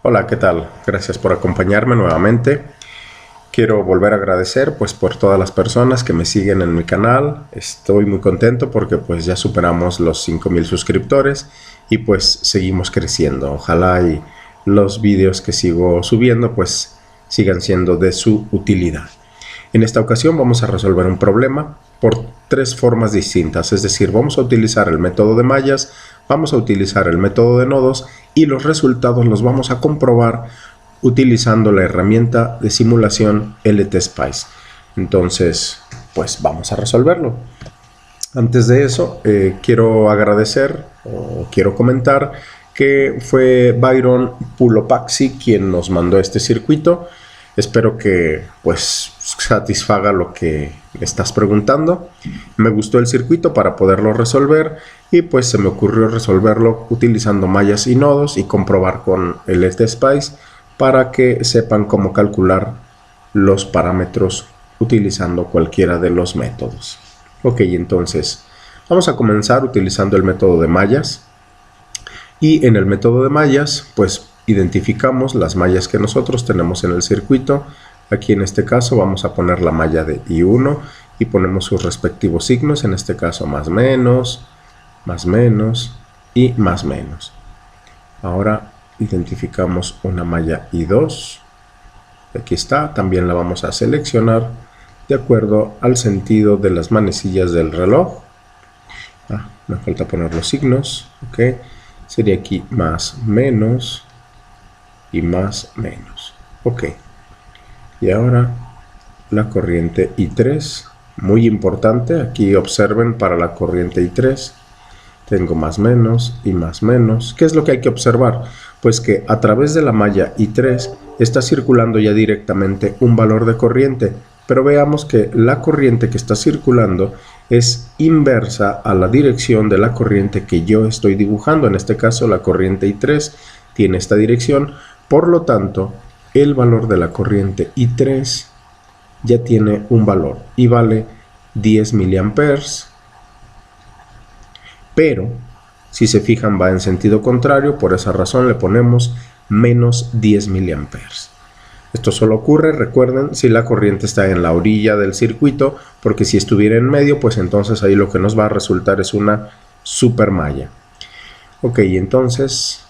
Hola, ¿qué tal? Gracias por acompañarme nuevamente. Quiero volver a agradecer por todas las personas que me siguen en mi canal. Estoy muy contento porque ya superamos los 5000 suscriptores y seguimos creciendo. Ojalá y los vídeos que sigo subiendo sigan siendo de su utilidad. En esta ocasión vamos a resolver un problema por tres formas distintas, es decir, vamos a utilizar el método de mallas, vamos a utilizar el método de nodos y los resultados los vamos a comprobar utilizando la herramienta de simulación LTSpice. Entonces, vamos a resolverlo. Antes de eso, quiero agradecer o quiero comentar que fue Byron Pulopaxi quien nos mandó este circuito. Espero que satisfaga lo que estás preguntando. Me gustó el circuito para poderlo resolver y se me ocurrió resolverlo utilizando mallas y nodos y comprobar con el LTSpice para que sepan cómo calcular los parámetros utilizando cualquiera de los métodos. Ok, entonces vamos a comenzar utilizando el método de mallas y en el método de mallas identificamos las mallas que nosotros tenemos en el circuito. Aquí en este caso vamos a poner la malla de I1 y ponemos sus respectivos signos, en este caso más menos y más menos. Ahora identificamos una malla I2, aquí está, también la vamos a seleccionar de acuerdo al sentido de las manecillas del reloj. Me falta poner los signos, ok, sería aquí más menos y más menos, ok. Y ahora la corriente I3, muy importante, aquí observen para la corriente I3, tengo más menos y más menos. ¿Qué es lo que hay que observar? Pues que a través de la malla I3 está circulando ya directamente un valor de corriente, pero veamos que la corriente que está circulando es inversa a la dirección de la corriente que yo estoy dibujando. En este caso la corriente I3 tiene esta dirección, por lo tanto el valor de la corriente I3 ya tiene un valor y vale 10 miliamperes. Pero si se fijan va en sentido contrario, por esa razón le ponemos menos 10 miliamperes. Esto solo ocurre, recuerden, si la corriente está en la orilla del circuito, porque si estuviera en medio, entonces ahí lo que nos va a resultar es una super malla. Ok, entonces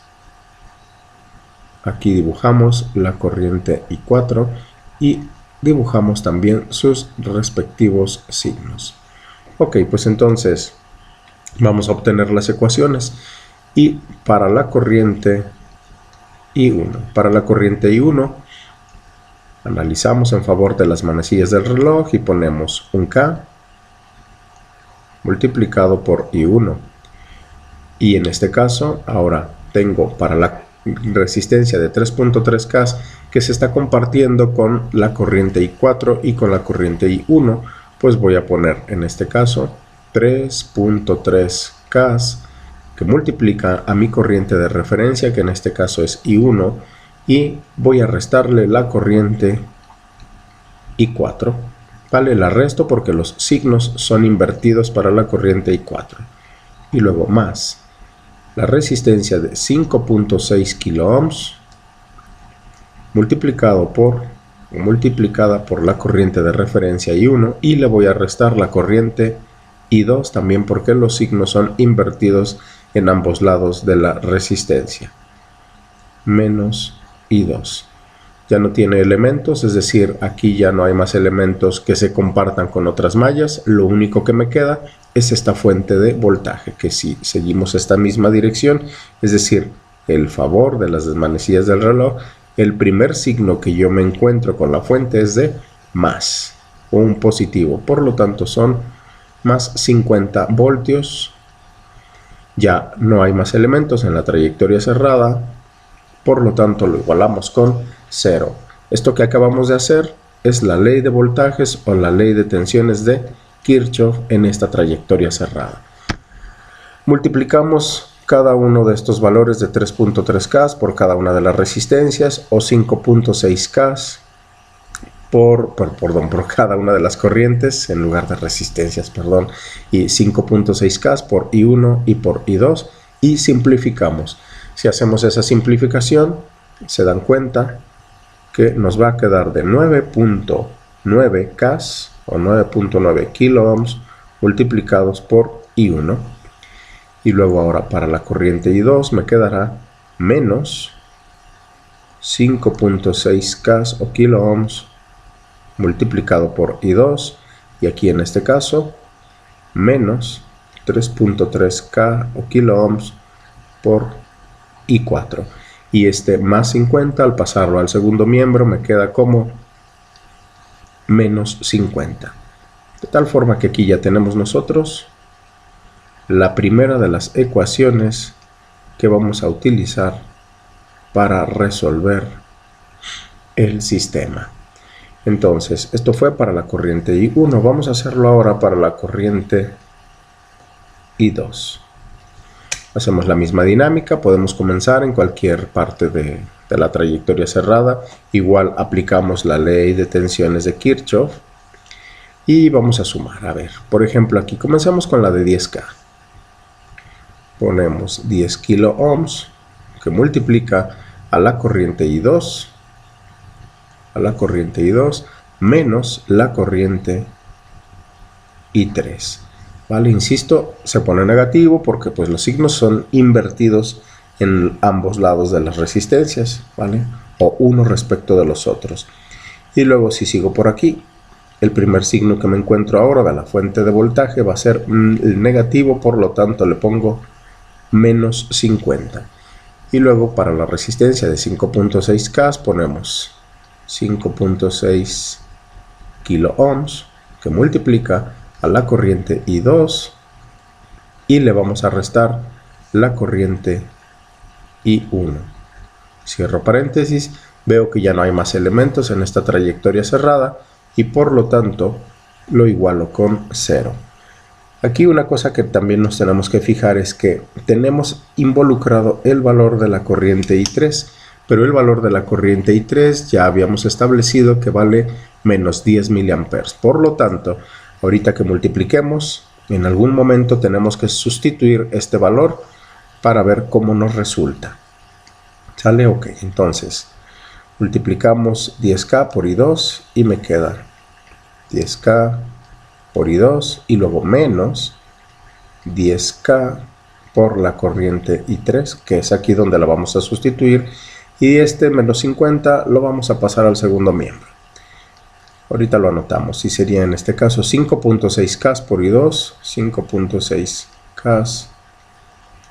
aquí dibujamos la corriente I4 y dibujamos también sus respectivos signos. Ok, entonces vamos a obtener las ecuaciones y para la corriente I1, analizamos en favor de las manecillas del reloj y ponemos un K multiplicado por I1 y en este caso ahora tengo para la resistencia de 3.3K que se está compartiendo con la corriente I4 y con la corriente I1, voy a poner en este caso 3.3K que multiplica a mi corriente de referencia, que en este caso es I1, y voy a restarle la corriente I4. Vale, la resto porque los signos son invertidos para la corriente I4. Y luego más la resistencia de 5.6 kiloohms multiplicada por la corriente de referencia I1 y le voy a restar la corriente I2 también porque los signos son invertidos en ambos lados de la resistencia. Menos I2. Ya no tiene elementos, es decir, aquí ya no hay más elementos que se compartan con otras mallas. Lo único que me queda es esta fuente de voltaje, que si seguimos esta misma dirección, es decir, el favor de las manecillas del reloj, el primer signo que yo me encuentro con la fuente es de más, o un positivo, por lo tanto son más 50 voltios. Ya no hay más elementos en la trayectoria cerrada, por lo tanto lo igualamos con 0. Esto que acabamos de hacer es la ley de voltajes o la ley de tensiones de Kirchhoff en esta trayectoria cerrada. Multiplicamos cada uno de estos valores de 3.3K por cada una de las resistencias o 5.6K por cada una de las corrientes en lugar de resistencias, y 5.6K por I1 y por I2 y simplificamos. Si hacemos esa simplificación se dan cuenta que nos va a quedar de 9.9 K o 9.9 kilo ohms multiplicados por I1. Y luego ahora para la corriente I2 me quedará menos 5.6 K o kilo ohms multiplicado por I2. Y aquí en este caso menos 3.3 K o kilo ohms por I4. Y este más 50 al pasarlo al segundo miembro me queda como menos 50. De tal forma que aquí ya tenemos nosotros la primera de las ecuaciones que vamos a utilizar para resolver el sistema. Entonces, esto fue para la corriente I1. Vamos a hacerlo ahora para la corriente I2. Hacemos la misma dinámica, podemos comenzar en cualquier parte de la trayectoria cerrada. Igual aplicamos la ley de tensiones de Kirchhoff y vamos a sumar. A ver, por ejemplo, aquí comenzamos con la de 10K. Ponemos 10 kilo ohms que multiplica a la corriente I2, menos la corriente I3. ¿Vale? Insisto, se pone negativo porque pues los signos son invertidos en ambos lados de las resistencias, ¿vale? O uno respecto de los otros. Y luego si sigo por aquí, el primer signo que me encuentro ahora de la fuente de voltaje va a ser el negativo, por lo tanto le pongo menos 50. Y luego para la resistencia de 5.6 K ponemos 5.6 kilo ohms que multiplica a la corriente I2 y le vamos a restar la corriente I1. Cierro paréntesis, veo que ya no hay más elementos en esta trayectoria cerrada y por lo tanto lo igualo con 0. Aquí una cosa que también nos tenemos que fijar es que tenemos involucrado el valor de la corriente I3, pero el valor de la corriente I3 ya habíamos establecido que vale menos 10 mA. Por lo tanto, ahorita que multipliquemos, en algún momento tenemos que sustituir este valor para ver cómo nos resulta. ¿Sale? Ok, entonces multiplicamos 10K por I2 y me queda 10K por I2 y luego menos 10K por la corriente I3, que es aquí donde la vamos a sustituir, y este menos 50 lo vamos a pasar al segundo miembro. Ahorita lo anotamos y sería en este caso 5.6K por I2, 5.6K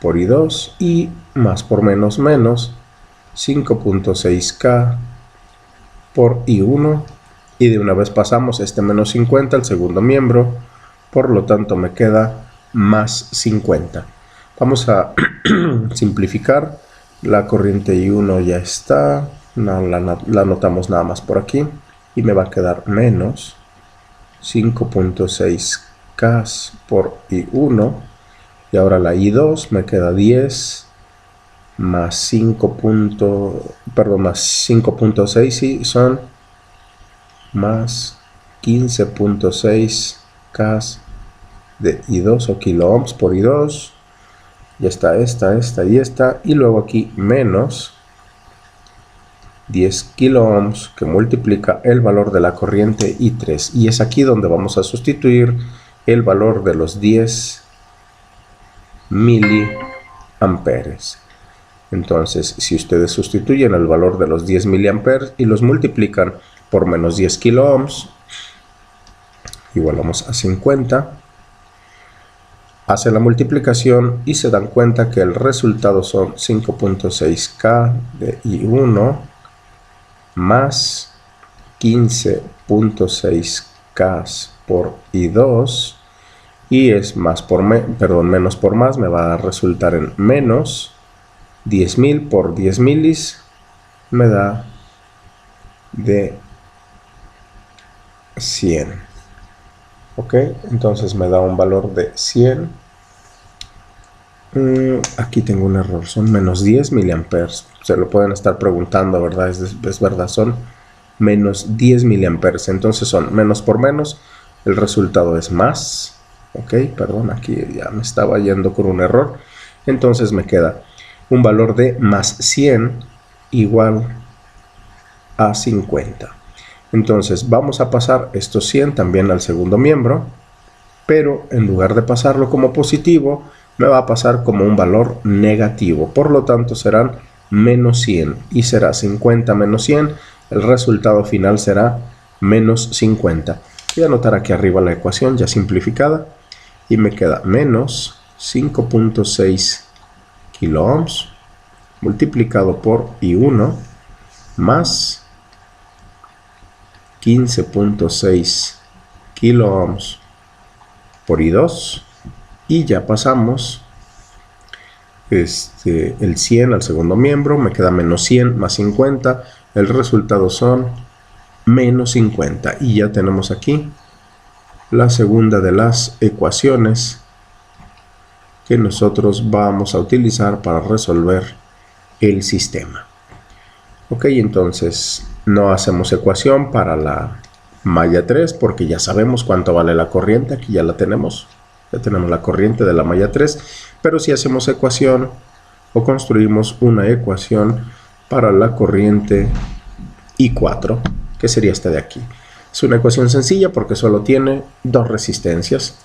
por I2 y más por menos 5.6K por I1. Y de una vez pasamos este menos 50 al segundo miembro, por lo tanto me queda más 50. Vamos a simplificar. La corriente I1 ya está, la anotamos nada más por aquí y me va a quedar menos 5.6K por I1 y ahora la I2 me queda 10 más 5.6 y son más 15.6 K de I2 o kilo ohms por I2. Ya está esta y esta. Y luego aquí menos 10 kilo ohms que multiplica el valor de la corriente I3. Y es aquí donde vamos a sustituir el valor de los 10 miliamperes. Entonces, si ustedes sustituyen el valor de los 10 miliamperes y los multiplican por menos 10 kilo ohms, igualamos a 50, hace la multiplicación y se dan cuenta que el resultado son 5.6K de I1 más 15.6K por I2 y es menos por más, me va a resultar en menos 10.000 por 10 milis, me da de 100. Ok, entonces me da un valor de 100. Aquí tengo un error, son menos 10 miliamperes. Se lo pueden estar preguntando, ¿verdad? Es verdad, son menos 10 miliamperes. Entonces son menos por menos, el resultado es más. Ok, perdón, aquí ya me estaba yendo con un error. Entonces me queda un valor de más 100 igual a 50. Entonces vamos a pasar estos 100 también al segundo miembro, pero en lugar de pasarlo como positivo, me va a pasar como un valor negativo. Por lo tanto serán menos 100 y será 50 menos 100. El resultado final será menos 50. Voy a anotar aquí arriba la ecuación ya simplificada y me queda menos 5.6 kiloohms multiplicado por I1 más 15.6 kiloohms por I2, y ya pasamos el 100 al segundo miembro, me queda menos 100 más 50, el resultado son menos 50, y ya tenemos aquí la segunda de las ecuaciones que nosotros vamos a utilizar para resolver el sistema. Ok, entonces no hacemos ecuación para la malla 3 porque ya sabemos cuánto vale la corriente, aquí ya la tenemos. Ya tenemos la corriente de la malla 3, pero si hacemos ecuación o construimos una ecuación para la corriente I4, que sería esta de aquí. Es una ecuación sencilla porque solo tiene dos resistencias.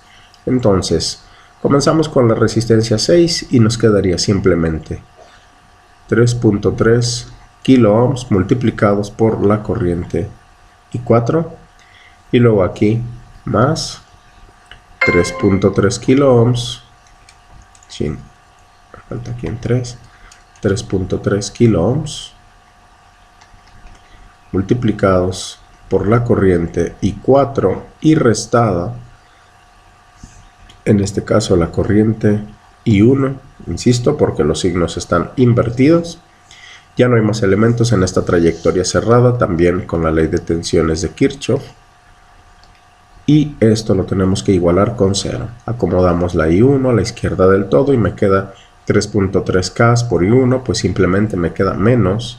Entonces, comenzamos con la resistencia 6 y nos quedaría simplemente 3.3 kiloohms multiplicados por la corriente I4, y luego aquí más 3.3 kiloohms, falta aquí en 3.3 kiloohms multiplicados por la corriente I4 y restada, en este caso la corriente I1, insisto, porque los signos están invertidos. Ya no hay más elementos en esta trayectoria cerrada, también con la ley de tensiones de Kirchhoff. Y esto lo tenemos que igualar con 0. Acomodamos la I1 a la izquierda del todo y me queda 3.3 K por I1, pues simplemente me queda menos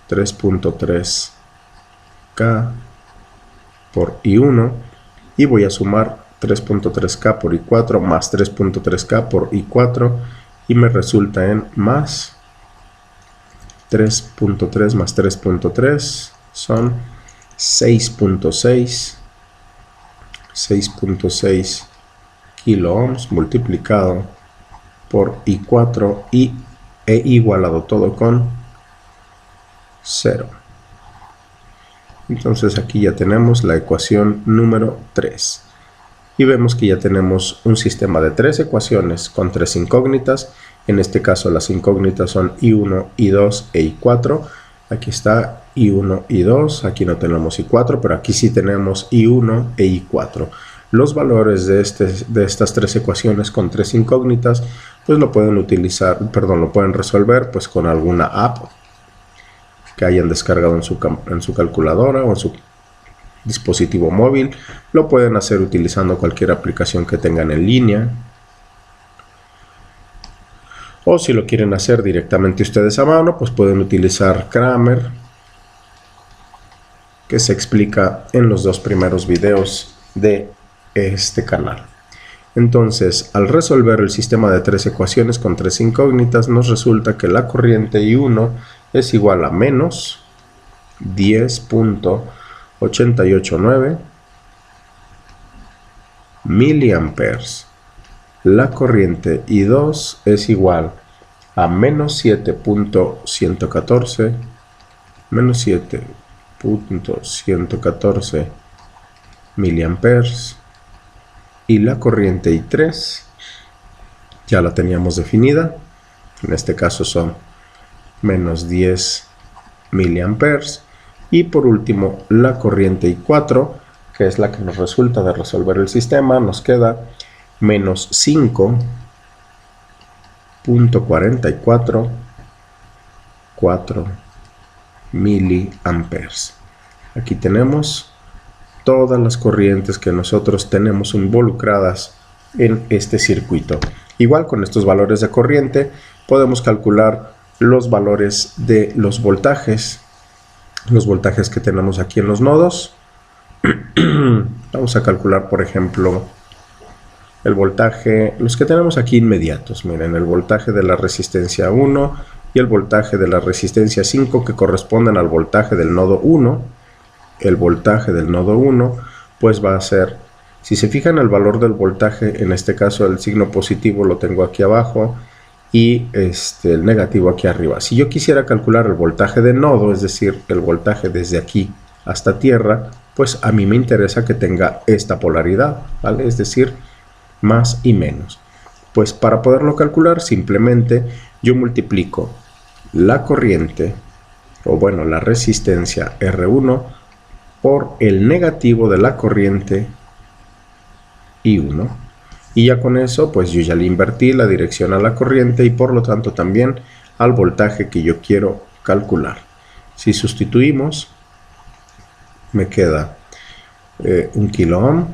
3.3 K por I1, y voy a sumar 3.3 K por I4 más 3.3 K por I4 y me resulta en más 3.3 más 3.3 son 6.6 kiloohms multiplicado por I4 y he igualado todo con 0. Entonces aquí ya tenemos la ecuación número 3. Y vemos que ya tenemos un sistema de 3 ecuaciones con 3 incógnitas. En este caso las incógnitas son I1, I2 e I4. Aquí está I1, I2, aquí no tenemos I4, pero aquí sí tenemos I1 e I4. Los valores de estas 3 ecuaciones con 3 incógnitas, pues lo pueden utilizar, lo pueden resolver pues con alguna app que hayan descargado en su calculadora o en su dispositivo móvil. Lo pueden hacer utilizando cualquier aplicación que tengan en línea, o si lo quieren hacer directamente ustedes a mano, pues pueden utilizar Cramer, que se explica en los 2 primeros videos de este canal. Entonces, al resolver el sistema de 3 ecuaciones con 3 incógnitas, nos resulta que la corriente I1 es igual a menos 10.889 miliamperes. La corriente I2 es igual a menos 7.114 miliamperes, y la corriente I3 ya la teníamos definida, en este caso son menos 10 miliamperes, y por último la corriente I4, que es la que nos resulta de resolver el sistema, nos queda menos 5.444 miliamperes. Aquí tenemos todas las corrientes que nosotros tenemos involucradas en este circuito. Igual con estos valores de corriente podemos calcular los valores de los voltajes que tenemos aquí en los nodos. Vamos a calcular, por ejemplo, el voltaje, los que tenemos aquí inmediatos. Miren, el voltaje de la resistencia 1 y el voltaje de la resistencia 5 que corresponden al voltaje del nodo 1. El voltaje del nodo 1 pues va a ser, si se fijan, el valor del voltaje, en este caso el signo positivo lo tengo aquí abajo y el negativo aquí arriba. Si yo quisiera calcular el voltaje de nodo, es decir, el voltaje desde aquí hasta tierra, pues a mí me interesa que tenga esta polaridad, ¿vale? Es decir, más y menos. Pues para poderlo calcular, simplemente yo multiplico la corriente, o bueno, la resistencia R1 por el negativo de la corriente I1. Y ya con eso, pues yo ya le invertí la dirección a la corriente y por lo tanto también al voltaje que yo quiero calcular. Si sustituimos, me queda 1 kilo ohm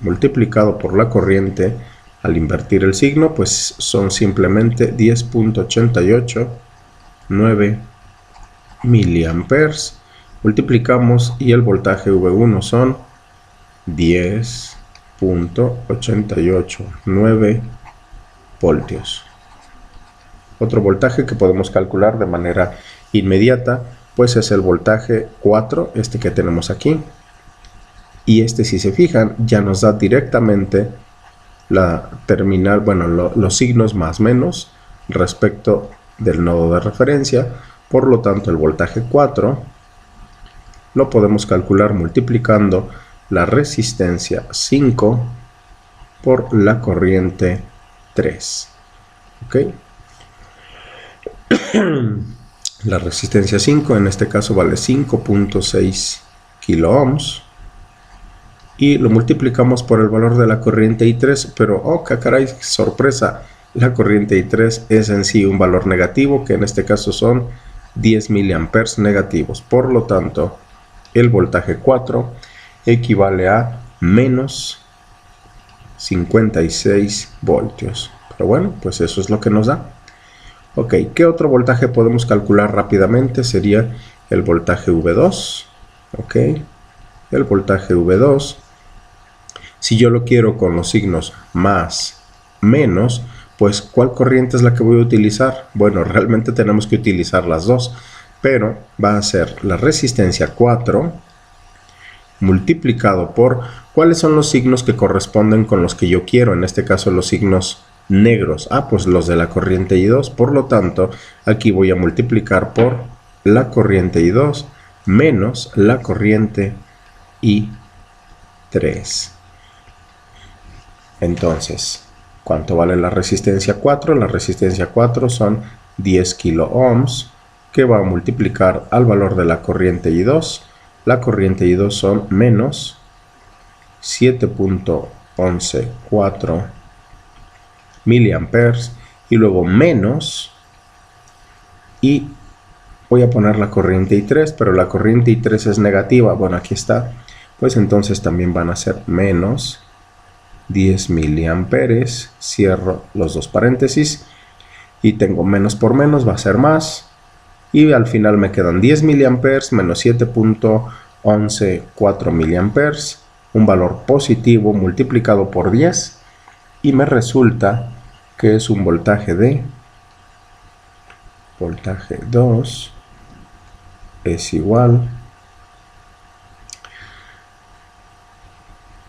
multiplicado por la corriente. Al invertir el signo, pues son simplemente 10.889 miliamperes. Multiplicamos y el voltaje V1 son 10.889 voltios. Otro voltaje que podemos calcular de manera inmediata, pues es el voltaje 4, este que tenemos aquí. Y este, si se fijan, ya nos da directamente la terminal, bueno, los signos más menos respecto del nodo de referencia. Por lo tanto, el voltaje 4 lo podemos calcular multiplicando la resistencia 5 por la corriente 3. ¿Ok? La resistencia 5 en este caso vale 5.6 kilo ohms. Y lo multiplicamos por el valor de la corriente I3, pero ¡oh, qué caray! ¡Sorpresa! La corriente I3 es en sí un valor negativo, que en este caso son 10 miliamperes negativos. Por lo tanto, el voltaje 4 equivale a menos 56 voltios. Pero bueno, pues eso es lo que nos da. Ok, ¿qué otro voltaje podemos calcular rápidamente? Sería el voltaje V2. Ok, el voltaje V2. Si yo lo quiero con los signos más, menos, pues ¿cuál corriente es la que voy a utilizar? Bueno, realmente tenemos que utilizar las dos, pero va a ser la resistencia 4 multiplicado por ¿cuáles son los signos que corresponden con los que yo quiero? En este caso los signos negros, pues los de la corriente I2, por lo tanto aquí voy a multiplicar por la corriente I2 menos la corriente I3. Entonces, ¿cuánto vale la resistencia 4? La resistencia 4 son 10 kilo ohms, que va a multiplicar al valor de la corriente I2. La corriente I2 son menos 7.114 miliamperes y luego menos, y voy a poner la corriente I3, pero la corriente I3 es negativa. Bueno, aquí está, pues entonces también van a ser menos 10 miliamperes, cierro los dos paréntesis y tengo menos por menos, va a ser más, y al final me quedan 10 miliamperes menos 7.114 miliamperes, un valor positivo multiplicado por 10, y me resulta que es un voltaje 2 es igual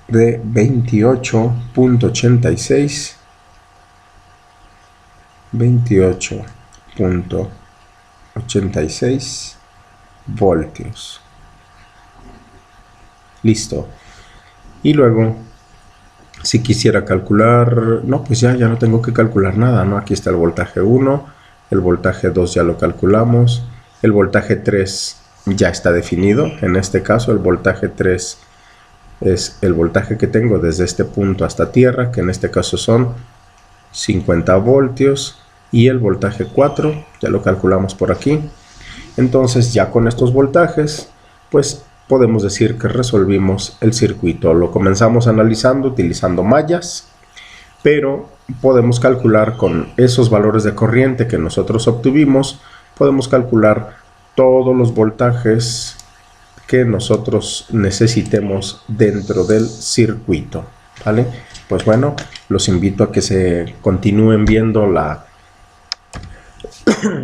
de 28.86 voltios. Listo. Y luego, si quisiera calcular, no, pues ya no tengo que calcular nada, ¿no? Aquí está el voltaje 1, el voltaje 2 ya lo calculamos, el voltaje 3 ya está definido. En este caso, el voltaje 3 es el voltaje que tengo desde este punto hasta tierra, que en este caso son 50 voltios, y el voltaje 4 ya lo calculamos por aquí. Entonces ya con estos voltajes pues podemos decir que resolvimos el circuito. Lo comenzamos analizando utilizando mallas, pero podemos calcular con esos valores de corriente que nosotros obtuvimos, podemos calcular todos los voltajes que nosotros necesitemos dentro del circuito, ¿vale? Pues bueno, los invito a que se continúen viendo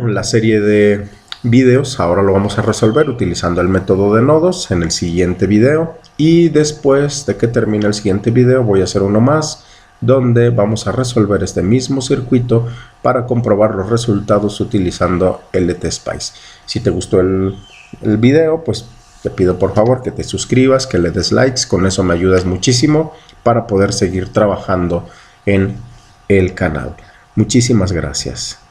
la serie de videos ahora lo vamos a resolver utilizando el método de nodos en el siguiente video, y después de que termine el siguiente video voy a hacer uno más donde vamos a resolver este mismo circuito para comprobar los resultados utilizando LTSpice. Si te gustó el video, pues te pido por favor que te suscribas, que le des likes, con eso me ayudas muchísimo para poder seguir trabajando en el canal. Muchísimas gracias.